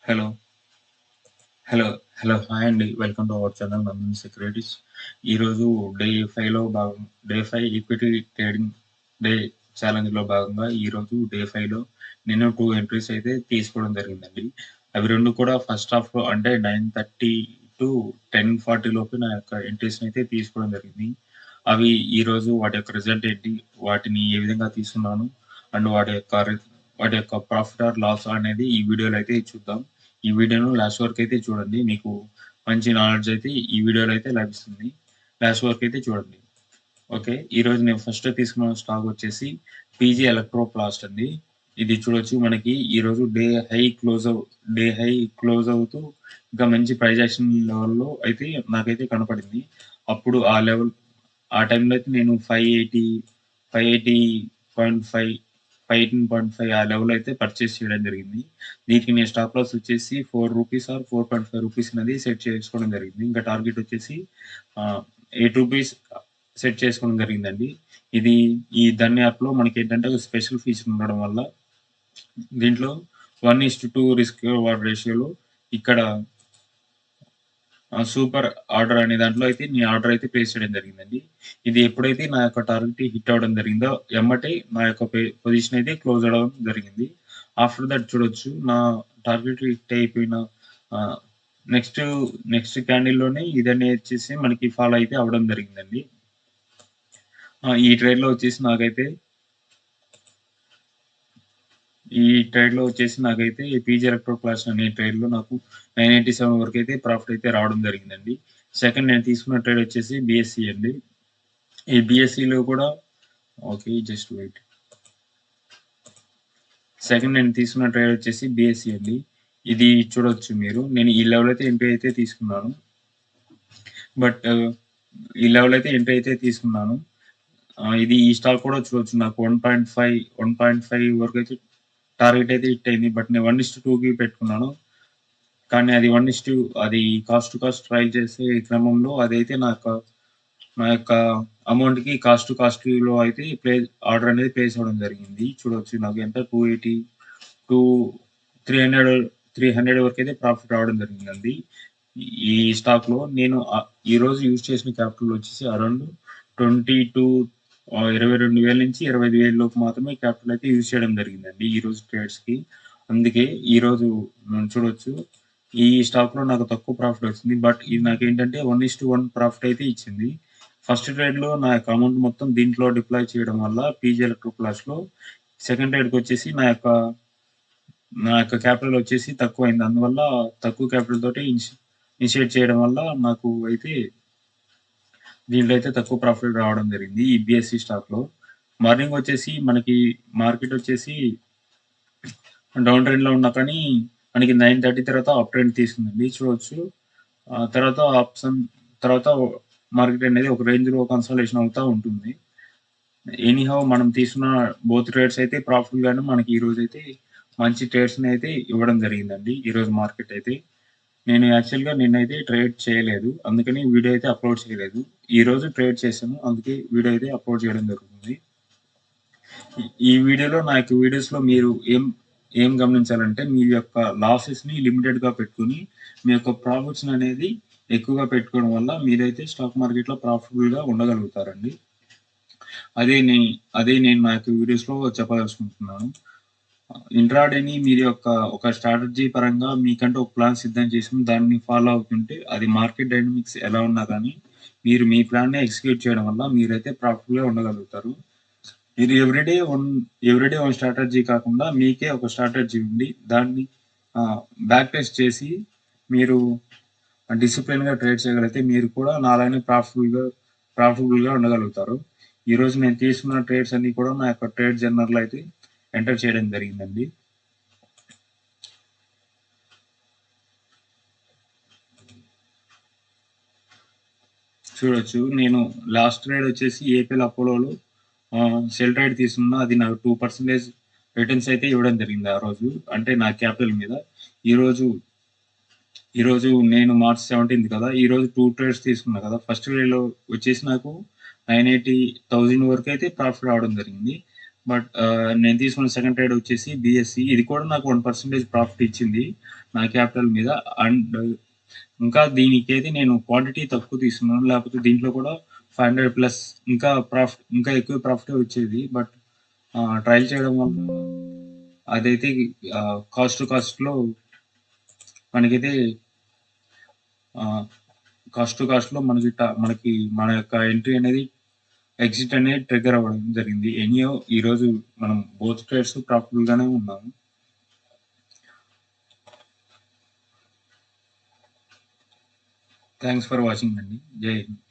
Hello. Hello. Hello. Hi అండి. Welcome to our channel Nandan securities. ఈరోజు day 5లో భాగం day 5 equity trading day ఛాలెంజ్‌లో భాగంగా ఈరోజు డే 5లో నేను 2 ఎంట్రీస్ అయితే తీసుకోవడం జరిగిందండి. అవి 2 కూడా ఫస్ట్ హాఫ్‌లో అంటే 9:30-10:40 లోపు నా యొక్క ఎంట్రీస్‌నైతే తీసుకోవడం జరిగింది. అవి ఈరోజు వాటి యొక్క రిజల్ట్ ఏంటి? వాటిని ఏ విధంగా తీసుకున్నాను? అండ్ వాటి యొక్క ప్రాఫిట్ ఆర్ లాస్ అనేది ఈ వీడియోలో అయితే చూద్దాం. ఈ వీడియోను లాస్ట్ వరకు అయితే చూడండి. మీకు మంచి నాలెడ్జ్ అయితే ఈ వీడియోలో అయితే లభిస్తుంది. లాస్ట్ వరకు అయితే చూడండి. ఓకే. ఈరోజు నేను ఫస్ట్ తీసుకున్న స్టాక్ వచ్చేసి పీజీ ఎలక్ట్రో ప్లాస్ట్ అండి. ఇది చూడొచ్చు మనకి ఈరోజు డే హై క్లోజ్ అవుతూ ఇంకా మంచి ప్రైస్ యాక్షన్ లెవెల్‌లో అయితే నాకైతే కనపడింది. అప్పుడు ఆ టైంలో అయితే నేను 580.5 518.5 ఆ లెవెల్ అయితే పర్చేస్ చేయడం జరిగింది. దీనికి నేను స్టాప్ లాస్ వచ్చేసి రూ. 4 ఆర్ రూ. 4.5 అనేది సెట్ చేసుకోవడం జరిగింది. ఇంకా టార్గెట్ వచ్చేసి ఆహ్, రూ. 8 సెట్ చేసుకోవడం జరిగిందండి. ఇది ఈ ధన్ యాప్‌లో మనకేంటంటే ఒక స్పెషల్ ఫీచర్ ఉండడం వల్ల దీంట్లో 1:2 రిస్క్ రివార్డ్ రేషియోలో ఇక్కడ సూపర్ ఆర్డర్ అనే దాంట్లో అయితే నీ ఆర్డర్ అయితే ప్లేస్ చేయడం జరిగిందండి. ఇది ఎప్పుడైతే నా యొక్క టార్గెట్ హిట్ అవ్వడం జరిగిందో ఎమ్మటే నా యొక్క పొజిషన్ అయితే క్లోజ్ అవ్వడం జరిగింది. ఆఫ్టర్ దట్ చూడొచ్చు నా టార్గెట్ హిట్ అయిపోయిన ఆహ్, నెక్స్ట్ నెక్స్ట్ క్యాండిల్‌లోనే ఇదనేది వచ్చేసి మనకి ఫాలో అయితే అవ్వడం జరిగిందండి. ఈ ట్రేడ్‌లో వచ్చేసి నాకైతే పీజీ ఎలక్ట్రో ప్లాస్ అనే ట్రేడ్‌లో నాకు 987 వరకైతే ప్రాఫిట్ అయితే రావడం జరిగిందండి. సెకండ్ నేను తీసుకున్న ట్రేడ్ వచ్చేసి బీఎస్‌సీ అండి. ఈ బీఎస్‌సీలో కూడా ఓకే. Just wait. సెకండ్ నేను తీసుకున్న ట్రేడ్ వచ్చేసి బీఎస్‌సీ అండి. ఇది చూడొచ్చు మీరు. నేను ఈ లెవెల్ అయితే ఎంట్రీ అయితే తీసుకున్నాను. బట్ ఈ లెవెల్ అయితే ఎంట్రీ అయితే తీసుకున్నాను. ఇది ఈ స్టాక్ కూడా చూడొచ్చు నాకు 1.5 వరకైతే టార్గెట్ అయితే హిట్ అయింది. బట్ నేను 1:2కి పెట్టుకున్నాను. కానీ అది అది కాస్ట్ టు కాస్ట్ ట్రయల్ చేసే క్రమంలో అదైతే నా యొక్క అమౌంట్‌కి కాస్ట్ టు కాస్ట్‌లో అయితే ఆర్డర్ అనేది ప్లేస్ అవ్వడం జరిగింది. చూడొచ్చు నాకు ఎంత 280 టూ 300 300 వరకైతే ప్రాఫిట్ రావడం జరిగిందండి. ఈ స్టాక్‌లో నేను ఈరోజు యూజ్ చేసిన క్యాపిటల్ వచ్చేసి అరౌండ్ 22 22,000 నుంచి 25,000 లోపు మాత్రమే క్యాపిటల్ అయితే యూజ్ చేయడం జరిగిందండి ఈరోజు ట్రేడ్స్‌కి. అందుకే ఈరోజు చూడొచ్చు ఈ స్టాక్‌లో నాకు తక్కువ ప్రాఫిట్ వచ్చింది. బట్ ఇది నాకేంటంటే 1:1 ప్రాఫిట్ అయితే ఇచ్చింది. ఫస్ట్ ట్రేడ్‌లో నా యొక్క అమౌంట్ మొత్తం దీంట్లో డిప్లాయ్ చేయడం వల్ల పీజీ ఎలక్ట్రో ప్లస్‌లో సెకండ్ ట్రేడ్‌కొచ్చేసి నా యొక్క క్యాపిటల్ వచ్చేసి తక్కువైంది. అందువల్ల తక్కువ క్యాపిటల్ తోటి ఇనిషియేట్ చేయడం వల్ల నాకు అయితే దీంట్లో అయితే తక్కువ ప్రాఫిట్ రావడం జరిగింది. ఈ బీఎస్‌సీ స్టాక్‌లో. మార్నింగ్ వచ్చేసి మనకి మార్కెట్ వచ్చేసి డౌన్ ట్రెండ్‌లో ఉన్నా కానీ మనకి 9:30 తర్వాత అప్ ట్రెండ్ తీసుకుందండి. చూడొచ్చు. తర్వాత తర్వాత మార్కెట్ అనేది ఒక రేంజ్‌లో కన్సాలిడేషన్ అవుతా ఉంటుంది. ఎనీహౌ మనం తీసుకున్న బోత్ ట్రేడ్స్ అయితే ప్రాఫిటబుల్ గానే మనకి ఈరోజైతే మంచి ట్రేడ్స్‌ని అయితే ఇవ్వడం జరిగిందండి. ఈరోజు మార్కెట్ అయితే. నేను యాక్చువల్‌గా నిన్నైతే ట్రేడ్ చేయలేదు. అందుకని వీడియో అయితే అప్‌లోడ్ చేయలేదు. ఈరోజు ట్రేడ్ చేశాను. అందుకే వీడియో అయితే అప్‌లోడ్ చేయడం జరుగుతుంది. ఈ వీడియోలో నా యొక్క వీడియోస్‌లో మీరు ఏం గమనించాలంటే మీ యొక్క లాసెస్‌ని లిమిటెడ్‌గా పెట్టుకొని, మీ యొక్క ప్రాఫిట్స్‌ని అనేది ఎక్కువగా పెట్టుకోవడం వల్ల మీరైతే స్టాక్ మార్కెట్‌లో ప్రాఫిటబుల్‌గా ఉండగలుగుతారండి. అదే నే అదే నేను నా యొక్క వీడియోస్‌లో చెప్పదలుచుకుంటున్నాను. ఇంట్రాడేని మీరు ఒక స్ట్రాటజీ పరంగా మీకంటూ ఒక ప్లాన్ సిద్ధం చేసుకొని దాన్ని ఫాలో అవుతుంటే అది మార్కెట్ డైనమిక్స్ ఎలా ఉన్నా గానీ, మీరు మీ ప్లాన్‌ని ఎగ్జిక్యూట్ చేయడం వల్ల మీరైతే ప్రాఫిటబుల్‌గా ఉండగలుగుతారు. మీరు ఎవ్రీడే వన్ స్ట్రాటజీ కాకుండా మీకే ఒక స్ట్రాటజీ ఉండి దాన్ని బ్యాక్ టెస్ట్ చేసి మీరు డిసిప్లిన్‌గా ట్రేడ్ చేయగలిగితే మీరు కూడా నాలానే ప్రాఫిటబుల్‌గా ఉండగలుగుతారు. ఈరోజు నేను తీసుకున్న ట్రేడ్స్ అన్నీ కూడా నా యొక్క ట్రేడ్ జర్నల్‌లో అయితే ఎంటర్ చేయడం జరిగిందండి. చూడొచ్చు. నేను లాస్ట్ ట్రేడ్ వచ్చేసి ఏపీఎల్ అపోలోలో సెల్ ట్రేడ్ తీసుకున్నా. అది నాకు 2% రిటర్న్స్ అయితే ఇవ్వడం జరిగింది ఆ రోజు. అంటే నా క్యాపిటల్ మీద. ఈరోజు ఈరోజు నేను మార్చ్ 17 కదా! ఈరోజు 2 ట్రేడ్స్ తీసుకున్నా కదా! ఫస్ట్ ట్రేడ్‌లో వచ్చేసి నాకు 980,000 వరకైతే ప్రాఫిట్ రావడం జరిగింది. బట్ నేను తీసుకున్న సెకండ్ ట్రేడ్ వచ్చేసి బీఎస్సీ. ఇది కూడా నాకు 1% ప్రాఫిట్ ఇచ్చింది నా క్యాపిటల్ మీద. అండ్ ఇంకా దీనికైతే నేను క్వాంటిటీ తక్కువ తీసుకున్నాను. లేకపోతే దీంట్లో కూడా 500 ప్లస్ ఇంకా ఎక్కువ ప్రాఫిటే వచ్చేది. బట్ ట్రయల్ చేయడం వల్ల అదైతే కాస్ట్‌లో మనకైతే కాస్ట్‌లో మనకి మన యొక్క ఎంట్రీ అనేది ఎగ్జిట్ అనేది ట్రిగ్గర్ అవ్వడం జరిగింది. ఎనీహౌ ఈరోజు మనం బోత్ ట్రేడ్స్ ప్రాఫిటబుల్ గానే ఉన్నాము. థాంక్స్ ఫర్ వాచింగ్ అండి. జై హింద్.